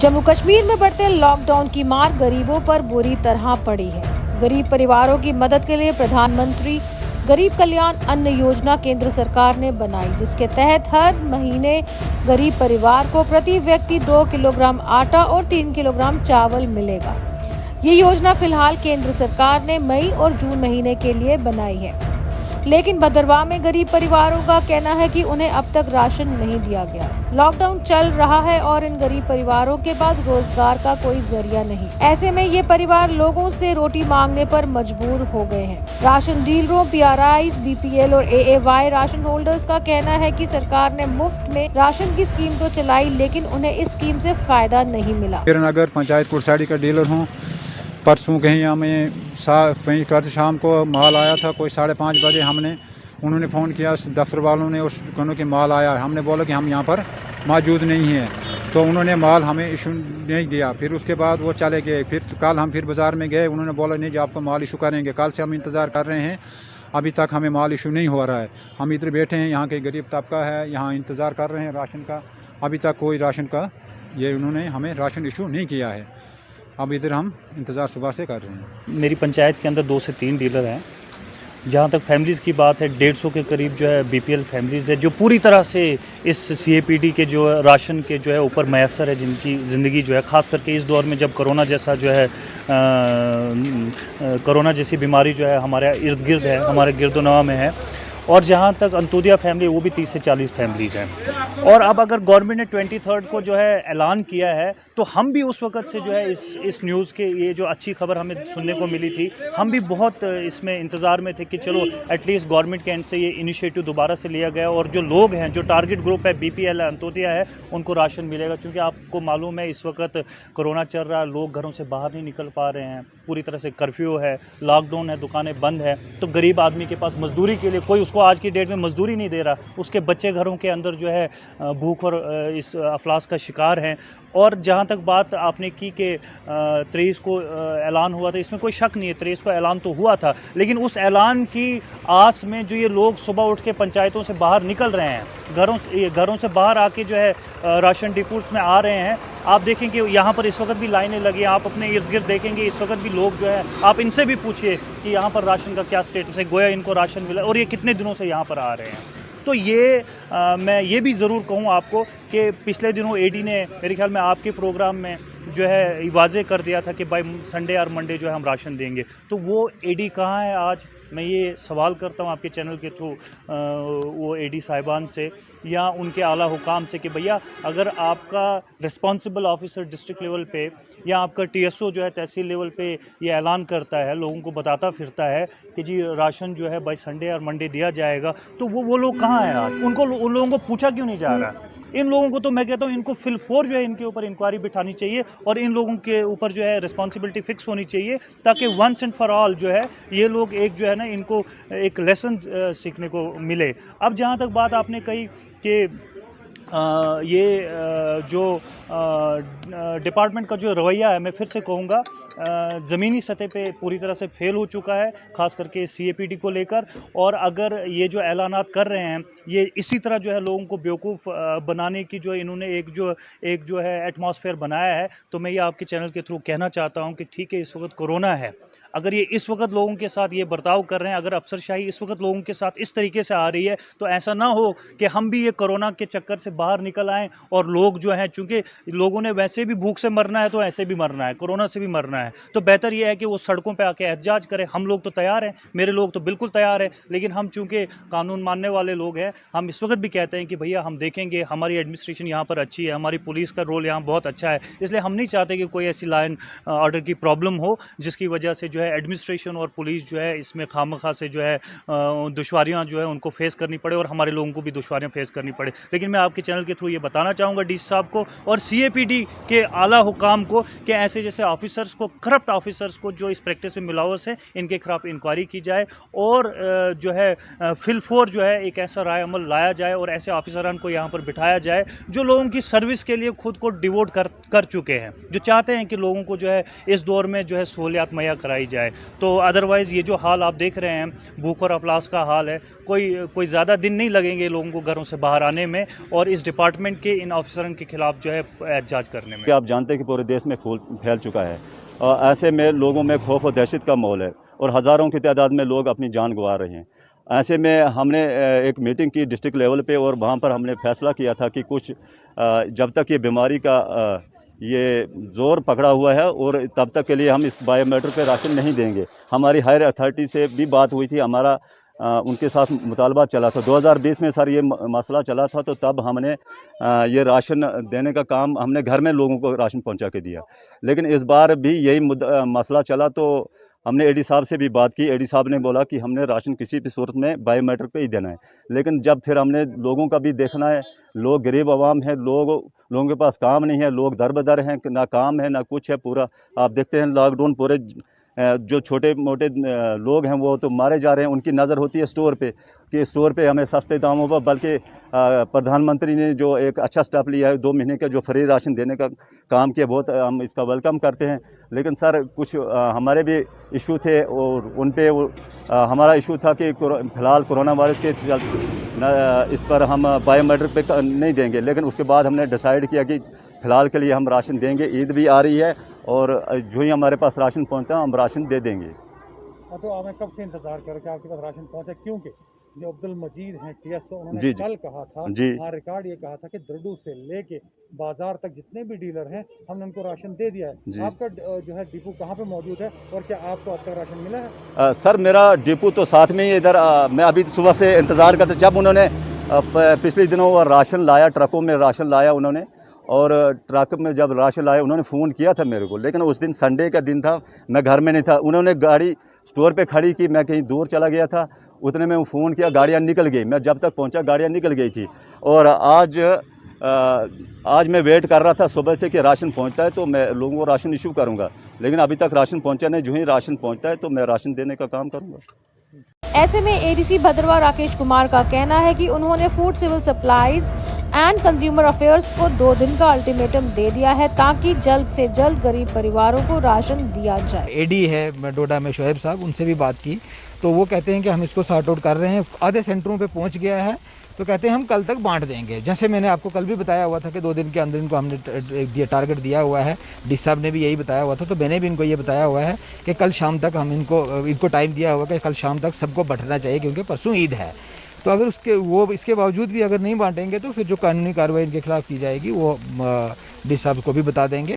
जम्मू कश्मीर में बढ़ते लॉकडाउन की मार गरीबों पर बुरी तरह पड़ी है। गरीब परिवारों की मदद के लिए प्रधानमंत्री गरीब कल्याण अन्न योजना केंद्र सरकार ने बनाई, जिसके तहत हर महीने गरीब परिवार को प्रति व्यक्ति 2 किलोग्राम आटा और 3 किलोग्राम चावल मिलेगा। ये योजना फिलहाल केंद्र सरकार ने मई और जून महीने के लिए बनाई है, लेकिन भद्रवाह में गरीब परिवारों का कहना है कि उन्हें अब तक राशन नहीं दिया गया। लॉकडाउन चल रहा है और इन गरीब परिवारों के पास रोजगार का कोई जरिया नहीं। ऐसे में ये परिवार लोगों से रोटी मांगने पर मजबूर हो गए हैं। राशन डीलरों, PRIs, BPL और AAY राशन होल्डर्स का कहना है कि सरकार ने मुफ्त में राशन की स्कीम तो चलाई, लेकिन उन्हें इस स्कीम से फायदा नहीं मिला। नगर पंचायत कुरसाड़ी का डीलर हूँ। परसों कहीं हमें कहीं कल शाम को माल आया था, कोई 5:30 बजे उन्होंने फ़ोन किया दफ्तर वालों ने, उस कहने कि माल आया। हमने बोला कि हम यहाँ पर मौजूद नहीं हैं, तो उन्होंने माल हमें इशू नहीं दिया। फिर उसके बाद वो चले गए। फिर कल हम बाज़ार में गए, उन्होंने बोला नहीं जी आपको माल इशू करेंगे। कल से हम इंतज़ार कर रहे हैं, अभी तक हमें माल इशू नहीं हो रहा है। हम इधर बैठे हैं, यहाँ के गरीब तबका है, यहाँ इंतज़ार कर रहे हैं राशन का। अभी तक कोई राशन का उन्होंने हमें राशन इशू नहीं किया है। अब इधर हम इंतज़ार सुबह से कर रहे हैं। मेरी पंचायत के अंदर 2 से 3 डीलर हैं। जहाँ तक फैमिलीज़ की बात है, 150 के करीब जो है BPL फैमिलीज़ है, जो पूरी तरह से इस CAPD के जो राशन के जो है ऊपर मैसर है, जिनकी ज़िंदगी जो है ख़ास करके इस दौर में जब कोरोना जैसा जो है कोरोना जैसी बीमारी जो है हमारे इर्द गिर्द है, हमारे गिरदोनवा में है। और जहाँ तक अंत्योदया फैमिली, वो भी 30 से 40 फैमिलीज़ हैं। और अब अगर गवर्नमेंट ने 23 को जो है ऐलान किया है, तो हम भी उस वक़्त से जो है इस न्यूज़ के ये जो अच्छी खबर हमें सुनने को मिली थी, हम भी बहुत इसमें इंतज़ार में थे कि चलो एटलीस्ट गवर्नमेंट के एंड से ये इनिशिएटिव दोबारा से लिया गया और जो लोग हैं, जो टारगेट ग्रुप है, BPL है, अंत्योदया है, उनको राशन मिलेगा। क्योंकि आपको मालूम है इस वक्त कोरोना चल रहा है, लोग घरों से बाहर नहीं निकल पा रहे हैं, पूरी तरह से कर्फ्यू है, लॉकडाउन है, दुकानें बंद है। तो गरीब आदमी के पास मजदूरी के लिए कोई उसको आज की डेट में मजदूरी नहीं दे रहा, उसके बच्चे घरों के अंदर जो है भूख और इस अफलास का शिकार हैं। और जहाँ तक बात आपने की कि 23 को ऐलान हुआ था, इसमें कोई शक नहीं है, 23 को ऐलान तो हुआ था, लेकिन उस ऐलान की आस में जो ये लोग सुबह उठ के पंचायतों से बाहर निकल रहे हैं, घरों से बाहर आके जो है राशन डिपोट्स में आ रहे हैं। आप देखेंगे यहाँ पर इस वक्त भी लाइनें लगी हैं, आप अपने इर्द गिर्द देखेंगे इस वक्त भी लोग जो है, आप इनसे भी पूछिए कि यहाँ पर राशन का क्या स्टेटस है, गोया इनको राशन मिला और ये कितने दिनों से यहाँ पर आ रहे हैं। तो मैं ये भी ज़रूर कहूँ आपको कि पिछले दिनों AD ने मेरे ख्याल में आपके प्रोग्राम में जो है वाज़े कर दिया था कि भाई संडे और मंडे जो है हम राशन देंगे। तो वो AD कहाँ है आज? मैं ये सवाल करता हूँ आपके चैनल के थ्रू वो AD साहिबान से या उनके आला हुकाम से कि भैया अगर आपका रिस्पॉन्सिबल ऑफिसर डिस्ट्रिक्ट लेवल पे या आपका TSO जो है तहसील लेवल पे ये ऐलान करता है, लोगों को बताता फिरता है कि जी राशन जो है भाई संडे और मंडे दिया जाएगा, तो वो लोग कहाँ हैं आज? उन लोगों को पूछा क्यों नहीं जा रहा है? इन लोगों को तो मैं कहता हूँ इनको फिलफोर जो है इनके ऊपर इंक्वायरी बिठानी चाहिए और इन लोगों के ऊपर जो है रिस्पॉन्सिबिलिटी फिक्स होनी चाहिए, ताकि वंस एंड फॉर ऑल जो है ये लोग एक जो है ना इनको एक लेसन सीखने को मिले। अब जहाँ तक बात आपने कही कि जो डिपार्टमेंट का जो रवैया है, मैं फिर से कहूँगा ज़मीनी सतह पे पूरी तरह से फेल हो चुका है, ख़ास करके CAPD को लेकर। और अगर ये जो ऐलानात कर रहे हैं, ये इसी तरह जो है लोगों को बेवकूफ़ बनाने की जो इन्होंने एक जो है एटमॉस्फेयर बनाया है, तो मैं ये आपके चैनल के थ्रू कहना चाहता हूँ कि ठीक है, इस वक्त कोरोना है, अगर ये इस वक्त लोगों के साथ ये बर्ताव कर रहे हैं, अगर अफसरशाही इस वक्त लोगों के साथ इस तरीके से आ रही है, तो ऐसा ना हो कि हम भी ये कोरोना के चक्कर से बाहर निकल आएँ और लोग जो हैं, चूँकि लोगों ने वैसे भी भूख से मरना है तो ऐसे भी मरना है, कोरोना से भी मरना है, तो बेहतर ये है कि वो सड़कों पे आके एहतजाज करें। हम लोग तो तैयार हैं, मेरे लोग तो बिल्कुल तैयार हैं, लेकिन हम चूँकि कानून मानने वाले लोग हैं, हम इस वक्त भी कहते हैं कि भैया हम देखेंगे, हमारी एडमिनिस्ट्रेशन यहाँ पर अच्छी है, हमारी पुलिस का रोल यहाँ बहुत अच्छा है, इसलिए हम नहीं चाहते कि कोई ऐसी लाइन ऑर्डर की प्रॉब्लम हो जिसकी वजह से जो है एडमिनिस्ट्रेशन और पुलिस जो है इसमें खामखा से जो है दुश्वारियाँ जो है उनको फेस करनी पड़े और हमारे लोगों को भी दुश्वारियाँ फेस करनी पड़े। लेकिन मैं आपके चैनल के थ्रू ये बताना चाहूँगा DC साहब को और CAPD के आला हुकाम को कि ऐसे जैसे ऑफिसर्स को, करप्ट ऑफिसर्स को जो इस प्रैक्टिस में मिलावट है, इनके खिलाफ इंक्वायरी की जाए और जो है फिलफोर जो है एक ऐसा राय अमल लाया जाए और ऐसे ऑफिसरान को यहाँ पर बिठाया जाए जो लोगों की सर्विस के लिए खुद को डिवोट कर चुके हैं, जो चाहते हैं कि लोगों को जो है इस दौर में जो है सहूलियत मुहैया कराई जाए। तो अदरवाइज़ ये जो हाल आप देख रहे हैं, भूख और अफलास का हाल है, कोई ज़्यादा दिन नहीं लगेंगे लोगों को घरों से बाहर आने में और इस डिपार्टमेंट के इन ऑफिसरों के खिलाफ जो है एहतजाज करने में। आप जानते हैं कि पूरे देश में फैल चुका है और ऐसे में लोगों में खौफ और दहशत का माहौल है और हज़ारों की तादाद में लोग अपनी जान गंवा रहे हैं। ऐसे में हमने एक मीटिंग की डिस्ट्रिक्ट लेवल पे और वहाँ पर हमने फैसला किया था कि कुछ जब तक ये बीमारी का ये ज़ोर पकड़ा हुआ है और तब तक के लिए हम इस बायोमेट्रिक पे राशन नहीं देंगे। हमारी हायर अथॉरिटी से भी बात हुई थी, हमारा उनके साथ मुतालबा चला था। 2020 में सर ये मसला चला था, तो तब हमने ये राशन देने का काम हमने घर में लोगों को राशन पहुंचा के दिया। लेकिन इस बार भी यही मसला चला, तो हमने एडी साहब से भी बात की। एडी साहब ने बोला कि हमने राशन किसी भी सूरत में बायोमेट्रिक पे ही देना है। लेकिन जब फिर हमने लोगों का भी देखना है, लोग गरीब आवाम है, लोगों के पास काम नहीं है, लोग दर बदर हैं, ना काम है ना कुछ है। पूरा आप देखते हैं लॉकडाउन, पूरे जो छोटे मोटे लोग हैं वो तो मारे जा रहे हैं। उनकी नज़र होती है स्टोर पे कि स्टोर पे हमें सस्ते दामों पर, बल्कि प्रधानमंत्री ने जो एक अच्छा स्टेप लिया है 2 महीने का जो फ्री राशन देने का काम किया, बहुत हम इसका वेलकम करते हैं। लेकिन सर कुछ हमारे भी इशू थे और उन पे हमारा इशू था कि फ़िलहाल कोरोना वायरस के इस पर हम बायोमेट्रिक पे नहीं देंगे। लेकिन उसके बाद हमने डिसाइड किया कि फ़िलहाल के लिए हम राशन देंगे। ईद भी आ रही है और जो ही हमारे पास राशन पहुंचता है हम राशन दे देंगे। तो हमें कब से इंतज़ार करें कि आपके पास राशन पहुंचे, क्योंकि जो अब्दुल मजीद हैं टीएस, उन्होंने जी कल कहा था, हाँ रिकॉर्ड ये कहा था कि दरडू से लेके बाजार तक जितने भी डीलर हैं हमने उनको राशन दे दिया है। आपका जो है डिपो कहाँ पे मौजूद है और क्या आपको आपका राशन मिला है? सर मेरा डिपो तो साथ में ही इधर, मैं अभी सुबह से इंतज़ार करता। जब उन्होंने पिछले दिनों वो राशन लाया, ट्रकों में राशन लाया उन्होंने, और ट्रक में जब राशन लाया उन्होंने फ़ोन किया था मेरे को। लेकिन उस दिन संडे का दिन था, मैं घर में नहीं था। उन्होंने गाड़ी स्टोर पे खड़ी की, मैं कहीं दूर चला गया था, उतने में फ़ोन किया, गाड़ियाँ निकल गई। मैं जब तक पहुंचा गाड़ियाँ निकल गई थी। और आज मैं वेट कर रहा था सुबह से कि राशन पहुंचता है तो मैं लोगों को राशन इशू करूंगा। लेकिन अभी तक राशन पहुंचा नहीं। जो ही राशन पहुंचता है तो मैं राशन देने का काम करूंगा। ऐसे में एडीसी भद्रवाह राकेश कुमार का कहना है कि उन्होंने food civil supplies and consumer affairs को 2 दिन का अल्टीमेटम दे दिया है ताकि जल्द से जल्द गरीब परिवारों को राशन दिया जाए। एडी है डोडा में शोएब साहब, उनसे भी बात की तो वो कहते हैं कि हम इसको सॉर्ट आउट कर रहे हैं। आधे सेंटरों पे पहुंच गया है तो कहते हैं हम कल तक बांट देंगे। जैसे मैंने आपको कल भी बताया हुआ था कि 2 दिन के अंदर इनको हमने टारगेट दिया हुआ है। डी साहब ने भी यही बताया हुआ था, तो मैंने भी इनको ये बताया हुआ है कि कल शाम तक हम इनको टाइम दिया हुआ कि कल शाम तक सबको बंटना चाहिए, क्योंकि परसों ईद है। तो अगर इसके बावजूद भी अगर नहीं बांटेंगे तो फिर जो कानूनी कार्रवाई इनके खिलाफ की जाएगी वो डी साहब को भी बता देंगे।